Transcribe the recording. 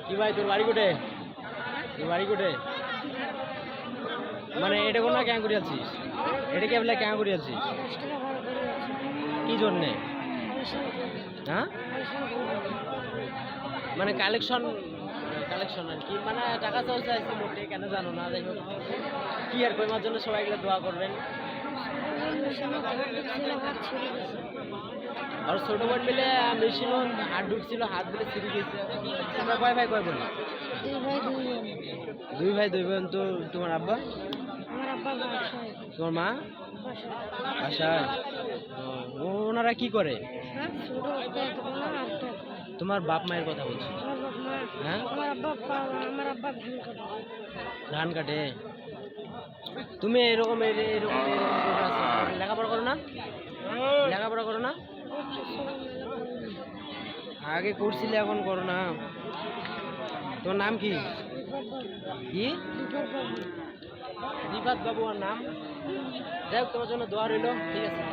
কি ভাই তোর বাড়ি কোটে? তোর বাড়ি কোটে? মানে এটা কোনো কেন করে আছিস? এটা কে বলে কেন করে আছিস? কি জন্যে? হ্যাঁ মানে কালেকশন কালেকশন আর কি, মানে টাকা চাইছে আইসি মোটে কেন জানো না। যাই হোক কি আর কইমার জন্য সবাই এগুলো দোয়া করবেন। আর ছোট বোন মিলে মেশিনও হাত ঢুকছিল, হাত বলে ছিঁড়ে গেছে। তোমরা কয় ভাই কয় বোন? দুই ভাই দুই বোন। তো তোমার আব্বা? তোমার মা বাসায়? ওনারা কি করে? তোমার বাপ মায়ের কথা বলছি। হ্যাঁ ধান কাটে। তুমি এরকম এরকম লেখাপড়া করো না? লেখাপড়া করো না? আগে করছিলে এখন করো না? তোমার নাম কি? কি রিফাত বাবু আর নাম? যাই হোক তোমার জন্য দোয়া রইল। ঠিক আছে।